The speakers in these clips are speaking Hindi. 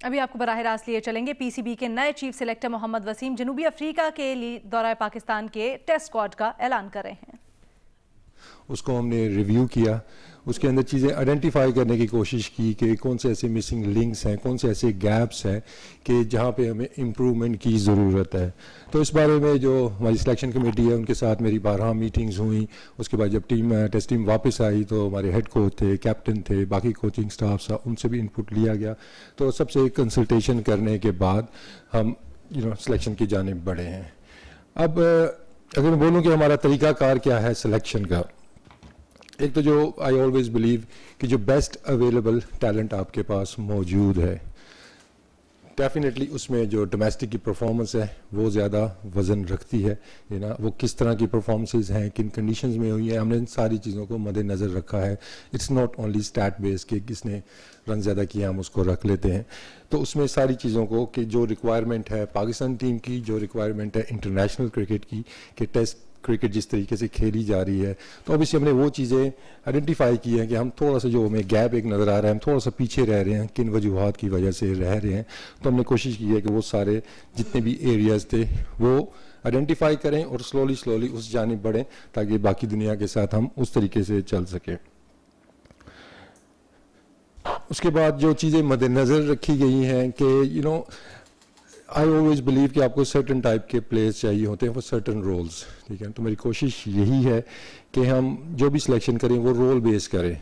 अभी आपको बराह रास्त लिए चलेंगे। पीसीबी के नए चीफ सिलेक्टर मोहम्मद वसीम जनूबी अफ्रीका के लिए दौरा पाकिस्तान के टेस्ट स्क्वाड का ऐलान कर रहे हैं। उसको हमने रिव्यू किया, उसके अंदर चीज़ें आइडेंटिफाई करने की कोशिश की कि कौन से ऐसे मिसिंग लिंक्स हैं, कौन से ऐसे गैप्स हैं कि जहाँ पे हमें इम्प्रूवमेंट की ज़रूरत है। तो इस बारे में जो हमारी सिलेक्शन कमेटी है उनके साथ मेरी 12 मीटिंग्स हुई। उसके बाद जब टेस्ट टीम वापस आई तो हमारे हेड कोच थे, कैप्टन थे, बाकी कोचिंग स्टाफ था, उनसे भी इनपुट लिया गया। तो सबसे कंसल्टेशन करने के बाद हम सिलेक्शन की जानिब बढ़े हैं। अब अगर मैं बोलूँ कि हमारा तरीक़ाकार क्या है सिलेक्शन का, एक तो जो आई ऑलवेज बिलीव कि जो बेस्ट अवेलेबल टैलेंट आपके पास मौजूद है, डेफिनेटली उसमें जो डोमेस्टिक की परफॉर्मेंस है वो ज़्यादा वज़न रखती है। वो किस तरह की परफॉर्मेंसेज हैं, किन कंडीशंस में हुई हैं, हमने इन सारी चीज़ों को मद्देनज़र रखा है। It's not only stat base के किसने रन ज़्यादा किया हम उसको रख लेते हैं। तो उसमें सारी चीज़ों को कि जो रिक्वायरमेंट है पाकिस्तान टीम की, जो रिक्वायरमेंट है इंटरनेशनल क्रिकेट की, कि टेस्ट क्रिकेट जिस तरीके से खेली जा रही है, तो ऑब्वियसली हमने वो चीज़ें आइडेंटिफाई की हैं कि हम थोड़ा सा जो हमें गैप एक नज़र आ रहा है, हम थोड़ा सा पीछे रह रहे हैं, किन वजूहात की वजह से रह रहे हैं। तो हमने कोशिश की है कि वो सारे जितने भी एरियाज़ थे वो आइडेंटिफाई करें और स्लोली उस जानिब बढ़ें ताकि बाकी दुनिया के साथ हम उस तरीके से चल सकें। उसके बाद जो चीज़ें मद्देनज़र रखी गई हैं कि आई ऑलवेज बिलीव कि आपको सर्टन टाइप के प्लेयर्स चाहिए होते हैं फॉर सर्टन रोल्स, ठीक है। तो मेरी कोशिश यही है कि हम जो भी सिलेक्शन करें वो रोल बेस करें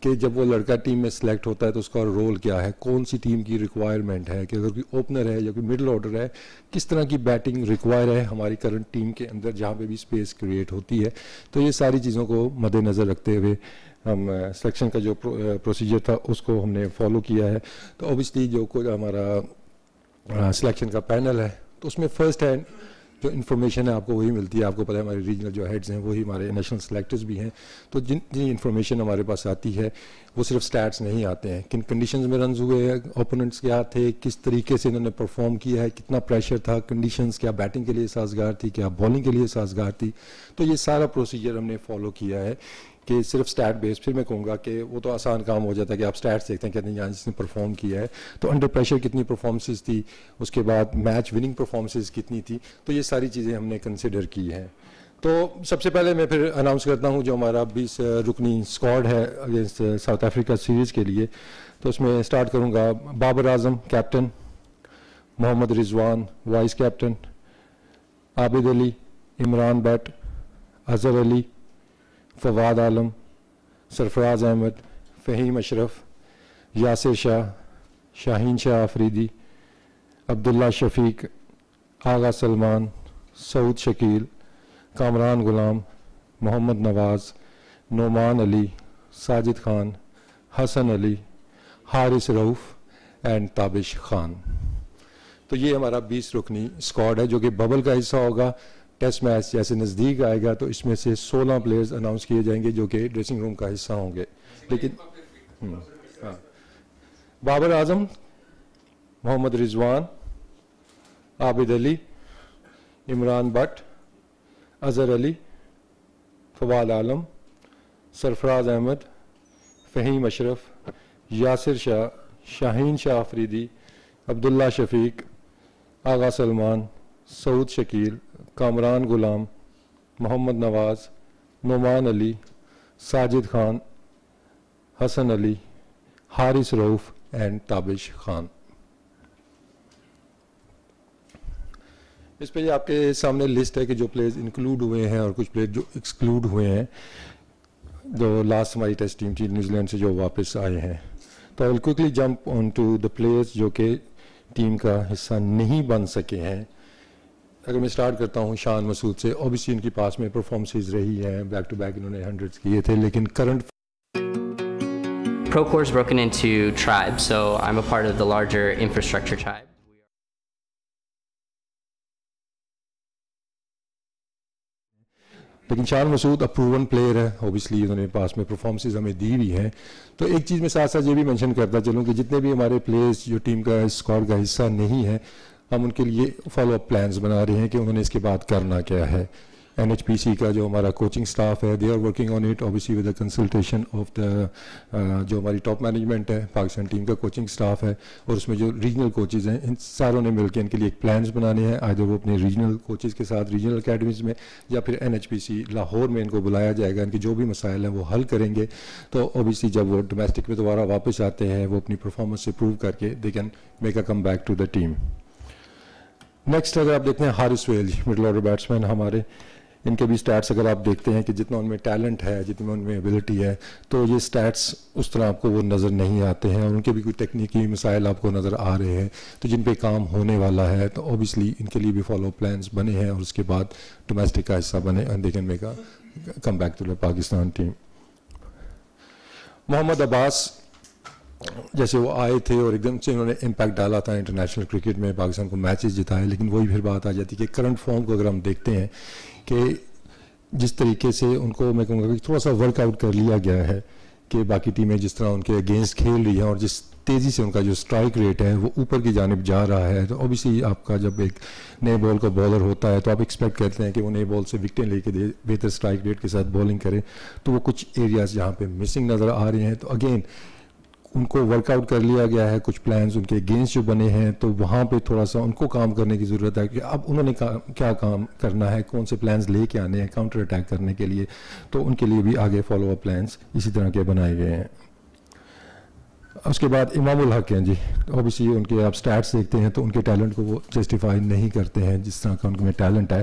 कि जब वो लड़का टीम में सिलेक्ट होता है तो उसका रोल क्या है, कौन सी टीम की रिक्वायरमेंट है, कि अगर कोई ओपनर है या कोई मिडिल ऑर्डर है, किस तरह की बैटिंग रिक्वायर है हमारी करंट टीम के अंदर जहाँ पे भी स्पेस क्रिएट होती है। तो ये सारी चीज़ों को मद्देनज़र रखते हुए हम सिलेक्शन का जो प्रोसीजर था उसको हमने फॉलो किया है। तो ऑब्वियसली जो कोई हमारा सिलेक्शन का पैनल है तो उसमें फर्स्ट हैंड जो इन्फॉर्मेशन है आपको वही मिलती है। आपको पता है हमारे रीजनल जो हेड्स हैं वही हमारे नेशनल सेलेक्टर्स भी हैं। तो जिन इन्फॉर्मेशन हमारे पास आती है वो सिर्फ स्टैट्स नहीं आते हैं, किन कंडीशंस में रन हुए हैं, ओपोनेंट्स क्या थे, किस तरीके से इन्होंने परफॉर्म किया है, कितना प्रेशर था, कंडीशंस क्या बैटिंग के लिए साजगार थी, क्या बॉलिंग के लिए साजगार थी। तो ये सारा प्रोसीजर हमने फॉलो किया है कि सिर्फ स्टैट बेस। फिर मैं कहूँगा कि वो तो आसान काम हो जाता है कि आप स्टैट्स देखते हैं कितनी यहाँ जिसने परफॉर्म किया है, तो अंडर प्रेशर कितनी परफॉर्मेंसेस थी, उसके बाद मैच विनिंग परफॉर्मेंसेस कितनी थी। तो ये सारी चीज़ें हमने कंसिडर की हैं। तो सबसे पहले मैं फिर अनाउंस करता हूँ जो हमारा 20 रुकनी स्क्वाड है अगेंस्ट साउथ अफ्रीका सीरीज़ के लिए। तो उसमें स्टार्ट करूँगा Babar Azam captain, Mohammad Rizwan vice captain, Abid Ali, Imran Butt, Azhar Ali, Fawad Alam, Sarfaraz Ahmed, Faheem Ashraf, Yasir Shah, Shaheen Shah Afridi, Abdullah Shafique, Agha Salman, Saud Shakeel, Kamran Ghulam, Mohammad Nawaz, Nauman Ali, Sajid Khan, Hasan Ali, Haris Rauf and Tabish Khan. तो ये हमारा 20 रुकनी स्क्वाड है जो कि बबल का हिस्सा होगा। टेस्ट मैच जैसे नज़दीक आएगा तो इसमें से 16 प्लेयर्स अनाउंस किए जाएंगे जो कि ड्रेसिंग रूम का हिस्सा होंगे। लेकिन हाँ, बाबर आजम, मोहम्मद रिजवान, आबिद अली, इमरान बट, अजहर अली, फवाद आलम, सरफराज अहमद, फ़हीम अशरफ, यासिर शाह, शाहीन शाह आफरीदी, अब्दुल्ला शफीक, आगा सलमान, सऊद शकील, कामरान गुलाम, मोहम्मद नवाज़, नोमान अली, साजिद खान, हसन अली, हारिस रऊफ़ एंड ताबिश खान। इस पे आपके सामने लिस्ट है कि जो प्लेयर्स इंक्लूड हुए हैं और कुछ प्लेयर जो एक्सक्लूड हुए हैं, जो लास्ट हमारी टेस्ट टीम थी न्यूजीलैंड से जो वापस आए हैं। तो I will quickly jump on to the players जो कि टीम का हिस्सा नहीं बन सके हैं। अगर मैं स्टार्ट करता हूँ शान मसूद से, ऑब्वियसली इनके पास में परफॉर्मेंसेज रही हैं, बैक टू बैक इन्होंने 100 किए थे, लेकिन current Procore is broken into tribes, so I'm a part of the larger infrastructure tribe. लेकिन शान मसूद अप्रूवन प्लेयर है, ऑब्वियसली उन्होंने पास में परफॉर्मेंसेज हमें दी हुई हैं। तो एक चीज़ मैं साथ साथ ये भी मेंशन करता चलूँ कि जितने भी हमारे प्लेयर्स जो टीम का स्क्वाड का हिस्सा नहीं है, हम उनके लिए फॉलो अप प्लान्स बना रहे हैं कि उन्होंने इसके बाद करना क्या है। NHPC का जो हमारा कोचिंग स्टाफ है, they are working on it obviously with the consultation of the जो हमारी टॉप मैनेजमेंट है, पाकिस्तान टीम का कोचिंग स्टाफ है, और उसमें जो रीजनल कोचेज़ हैं, इन सारों ने मिलकर इनके लिए एक प्लान्स बनाने हैं। आइदर वो अपने रीजनल कोचेज़ के साथ रीजनल अकेडमीज़ में या फिर NHPC लाहौर में इनको बुलाया जाएगा, इनके जो भी मसाइल हैं वो हल करेंगे। तो ऑब्वियसली जब वो डोमेस्टिक में दोबारा वापस आते हैं, वो अपनी परफॉर्मेंस से प्रूव करके they can make a comeback to the team. Next अगर आप देखते हैं हारिस वेल, मिडल ऑर्डर बैट्समैन हमारे, इनके भी स्टैट्स अगर आप देखते हैं कि जितना उनमें टैलेंट है, जितनी उनमें एबिलिटी है, तो ये स्टैट्स उस तरह आपको वो नज़र नहीं आते हैं, और उनके भी कोई टेक्निकी मसाइल आपको नज़र आ रहे हैं तो जिन पे काम होने वाला है। तो ऑब्वियसली इनके लिए भी फॉलो प्लान्स बने हैं और उसके बाद डोमेस्टिक का हिस्सा बने and they can make a comeback to the Pakistan team. Mohammad Abbas जैसे वो आए थे और एकदम से उन्होंने इम्पैक्ट डाला था इंटरनेशनल क्रिकेट में, पाकिस्तान को मैचेस जिताए, लेकिन वही फिर बात आ जाती है कि करंट फॉर्म को अगर हम देखते हैं कि जिस तरीके से उनको मैं कहूँगा कि थोड़ा सा वर्कआउट कर लिया गया है कि बाकी टीमें जिस तरह उनके अगेंस्ट खेल रही हैं और जिस तेज़ी से उनका जो स्ट्राइक रेट है वो ऊपर की जानिब जा रहा है, तो ऑब्वियसली आपका जब एक नए बॉल का बॉलर होता है तो आप एक्सपेक्ट करते हैं कि वो नए बॉल से विकेटें लेके दे, बेहतर स्ट्राइक रेट के साथ बॉलिंग करे। तो वो कुछ एरियाज जहाँ पे मिसिंग नज़र आ रहे हैं, तो अगेन उनको वर्कआउट कर लिया गया है, कुछ प्लान्स उनके अगेंस्ट जो बने हैं, तो वहाँ पे थोड़ा सा उनको काम करने की ज़रूरत है कि अब उन्होंने क्या काम करना है, कौन से प्लान्स लेके आने हैं काउंटर अटैक करने के लिए। तो उनके लिए भी आगे फॉलो अप प्लान्स इसी तरह के बनाए गए हैं। उसके बाद इमामुल हक हैं जी, ऑब्वियसली उनके आप स्टैट्स देखते हैं तो उनके टैलेंट को वो जस्टिफाई नहीं करते हैं जिस तरह का उनमें टैलेंट है,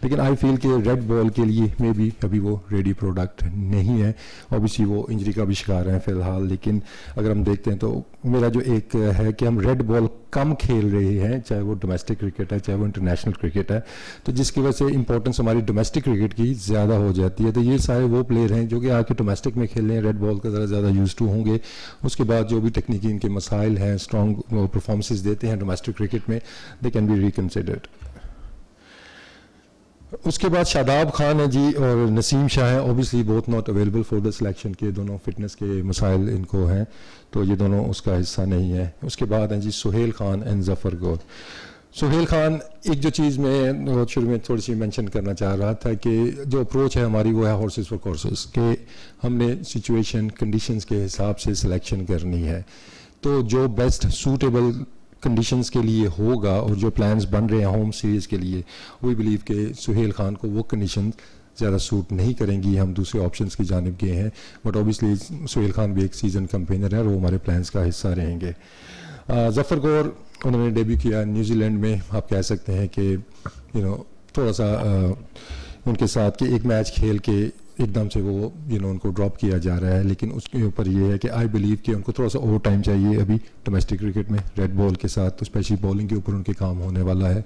लेकिन आई फील कि रेड बॉल के लिए मे बी अभी वो रेडी प्रोडक्ट नहीं है। ऑब्वियसली वो इंजरी का भी शिकार हैं फ़िलहाल, लेकिन अगर हम देखते हैं तो मेरा जो एक है कि हम रेड बॉल कम खेल रहे हैं, चाहे वो डोमेस्टिक क्रिकेट है चाहे वो इंटरनेशनल क्रिकेट है, तो जिसकी वजह से इंपॉर्टेंस हमारी डोमेस्टिक क्रिकेट की ज़्यादा हो जाती है। तो ये सारे वो प्लेयर हैं जो कि आके डोमेस्टिक में खेल रहे हैं, रेड बॉल का ज़्यादा यूज़ टू होंगे। उसके बाद जो भी टेक्निकी इनके मसाइल हैं, स्ट्रॉन्ग परफॉर्मेंसेस देते हैं डोमेस्टिक क्रिकेट में, दे कैन बी रिकन्सिडर्ड। उसके बाद शादाब खान है जी और नसीम शाह हैं, obviously both not available for the selection के, दोनों फिटनेस के मसाइल इनको हैं, तो ये दोनों उसका हिस्सा नहीं है। उसके बाद हैं जी सुहेल खान एंड जफ़र गौर। सुहेल खान, एक जो चीज़ मैं शुरू में थोड़ी सी मेंशन करना चाह रहा था कि जो अप्रोच है हमारी वो है हॉर्सेस फॉर कोर्सेस, कि हमने सिचुएशन कंडीशंस के हिसाब से सिलेक्शन करनी है। तो जो बेस्ट सूटेबल कंडीशंस के लिए होगा और जो प्लान्स बन रहे हैं होम सीरीज़ के लिए, वी बिलीव कि सुहेल खान को वो कंडीशन ज़्यादा सूट नहीं करेंगी। हम दूसरे ऑप्शंस की जानिब गए हैं, बट ऑब्वियसली सुहेल खान भी एक सीज़न कैंपेनर है और वो हमारे प्लान्स का हिस्सा रहेंगे। जफ़र गौर, उन्होंने डेब्यू किया न्यूजीलैंड में, आप कह सकते हैं कि थोड़ा सा उनके साथ कि एक मैच खेल के एकदम से वो उनको ड्रॉप किया जा रहा है, लेकिन उसके ऊपर ये है कि आई बिलीव कि उनको थोड़ा सा ओवर टाइम चाहिए अभी डोमेस्टिक क्रिकेट में रेड बॉल के साथ, तो स्पेशली बॉलिंग के ऊपर उनके काम होने वाला है।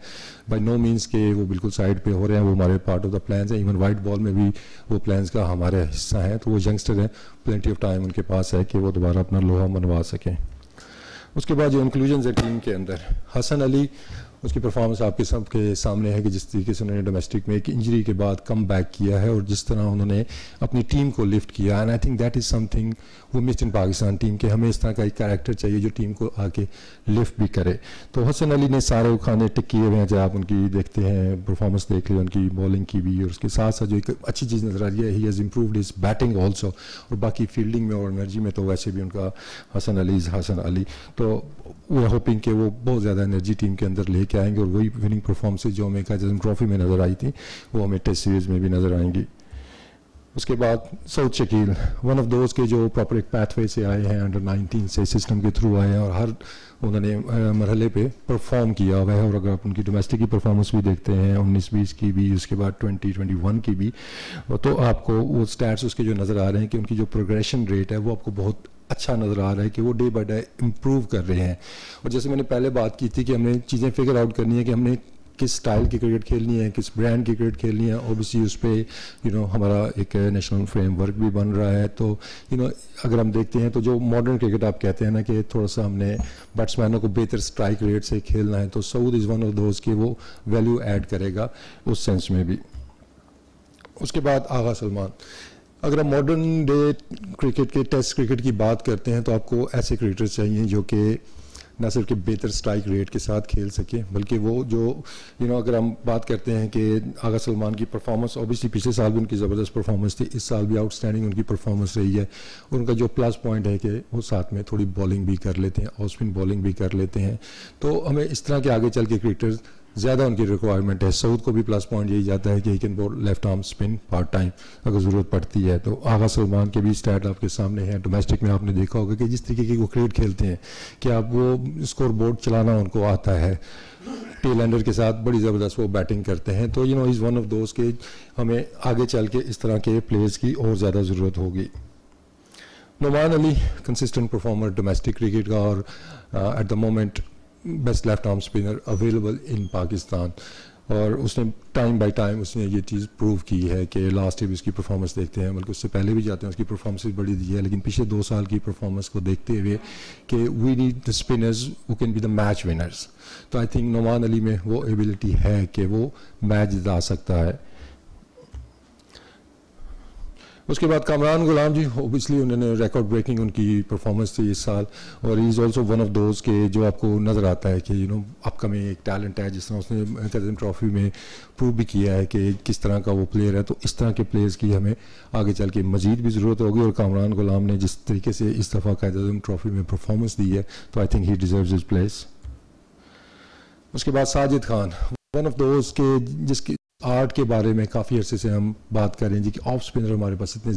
बाय नो मीन्स के वो बिल्कुल साइड पे हो रहे हैं, वो हमारे पार्ट ऑफ द प्लान्स है, इवन वाइट बॉल में भी वो प्लान्स का हमारा हिस्सा है। तो वो यंगस्टर हैं, प्लेंटी ऑफ टाइम उनके पास है कि वो दोबारा अपना लोहा मनवा सकें। उसके बाद जो इंक्लूजन है टीम के अंदर, हसन अली, उसकी परफॉर्मेंस आपके सबके सामने है कि जिस तरीके से उन्होंने डोमेस्टिक में एक इंजरी के बाद कम बैक किया है और जिस तरह उन्होंने अपनी टीम को लिफ्ट किया, and I think that is something वो मिस्ड इन पाकिस्तान टीम के। हमें इस तरह का एक कैरेक्टर चाहिए जो टीम को आके लिफ्ट भी करे। तो हसन अली ने सारे खाने टिक किए हुए हैं, चाहे आप उनकी देखते हैं परफॉर्मेंस देख लें उनकी बॉलिंग की भी, और उसके साथ साथ जो एक अच्छी चीज़ नज़र आ रही है, he has improved his batting also, और बाकी फील्डिंग में और एनर्जी में तो वैसे भी उनका हसन अली तो वी आर होपिंग कि वो बहुत ज़्यादा एनर्जी टीम के अंदर लेके आएंगे और वही विनिंग परफॉर्मेंसेज जो हमें काज़म ट्रॉफी में नज़र आई थी वो हमें टेस्ट सीरीज़ में भी नज़र आएंगी। उसके बाद सऊद शकील, वन ऑफ दोस्त के जो प्रॉपर एक पैथवे से आए हैं, अंडर 19 से सिस्टम के थ्रू आए हैं और हर उन्होंने मरहले पे परफॉर्म किया हुआ है। और अगर आप उनकी डोमेस्टिक की परफॉर्मेंस भी देखते हैं 19-20 की भी, उसके बाद 20-21 की भी, तो आपको वो स्टैट्स उसके जो नज़र आ रहे हैं कि उनकी जो प्रोग्रेशन रेट है वो आपको बहुत अच्छा नज़र आ रहा है कि वो डे बाय डे इम्प्रूव कर रहे हैं। और जैसे मैंने पहले बात की थी कि हमने चीज़ें फिगर आउट करनी है कि हमने किस स्टाइल की क्रिकेट खेलनी है, किस ब्रांड की क्रिकेट खेलनी है, ऑब्वियसली उस पर हमारा एक नेशनल फ्रेमवर्क भी बन रहा है। तो अगर हम देखते हैं तो जो मॉडर्न क्रिकेट आप कहते हैं ना कि थोड़ा सा हमने बैट्समैनों को बेहतर स्ट्राइक रेट से खेलना है, तो Saud is one of those कि वो वैल्यू ऐड करेगा उस सेंस में भी। उसके बाद आगा सलमान, अगर हम मॉडर्न डे क्रिकेट के टेस्ट क्रिकेट की बात करते हैं तो आपको ऐसे क्रिकेटर्स चाहिए जो कि ना सिर्फ कि बेहतर स्ट्राइक रेट के साथ खेल सके, बल्कि वो जो अगर हम बात करते हैं कि आगा सलमान की परफॉर्मेंस, ऑब्वियसली पिछले साल भी उनकी ज़बरदस्त परफॉर्मेंस थी, इस साल भी आउटस्टैंडिंग उनकी परफॉर्मेंस रही है। उनका जो प्लस पॉइंट है कि वो साथ में थोड़ी बॉलिंग भी कर लेते हैं, ऑफ स्पिन बॉलिंग भी कर लेते हैं। तो हमें इस तरह के आगे चल के क्रिकेटर्स ज़्यादा उनकी रिक्वायरमेंट है। सऊद को भी प्लस पॉइंट यही जाता है कि he can ball left arm spin part time अगर ज़रूरत पड़ती है। तो आगा सलमान के भी स्टैट आपके सामने हैं। डोमेस्टिक में आपने देखा होगा कि जिस तरीके की वो क्रिकेट खेलते हैं कि आप वो स्कोर बोर्ड चलाना उनको आता है, टेल एंडर के साथ बड़ी ज़बरदस्त वो बैटिंग करते हैं। तो इज़ वन ऑफ दोस्त के हमें आगे चल के इस तरह के प्लेयर्स की और ज़्यादा ज़रूरत होगी। Numan Ali consistent performer domestic cricket का और at the moment best left arm spinner available in Pakistan, और उसने टाइम बाय टाइम उसने ये चीज़ प्रूव की है कि लास्ट ईयर भी उसकी परफॉर्मेंस देखते हैं, बल्कि उससे पहले भी जाते हैं उसकी परफॉर्मेंस बड़ी दी है, लेकिन पिछले 2 साल की परफॉर्मेंस को देखते हुए कि we need the spinners who can be the match winners. तो आई थिंक नुमान अली में वो एबिलिटी है कि वो मैच जिता सकता है। उसके बाद कामरान गुलाम जी, ओबियसली उन्होंने रिकॉर्ड ब्रेकिंग उनकी परफॉर्मेंस थी इस साल, और he is also one of those के जो आपको नज़र आता है कि अपकमिंग एक टैलेंट है, जिस तरह उसने कदम ट्रॉफी में प्रूव भी किया है कि किस तरह का वो प्लेयर है। तो इस तरह के प्लेयर्स की हमें आगे चल के मजीद भी ज़रूरत होगी, और कामरान गुलाम ने जिस तरीके से इस दफ़ा कदम ट्रॉफी में परफॉर्मेंस दी है, तो I think he deserves his place. उसके बाद Sajid Khan, one of those के जिसकी आर्ट के बारे में काफ़ी अरसे से हम बात कर रहे हैं जी कि ऑफ स्पिनर हमारे पास इतने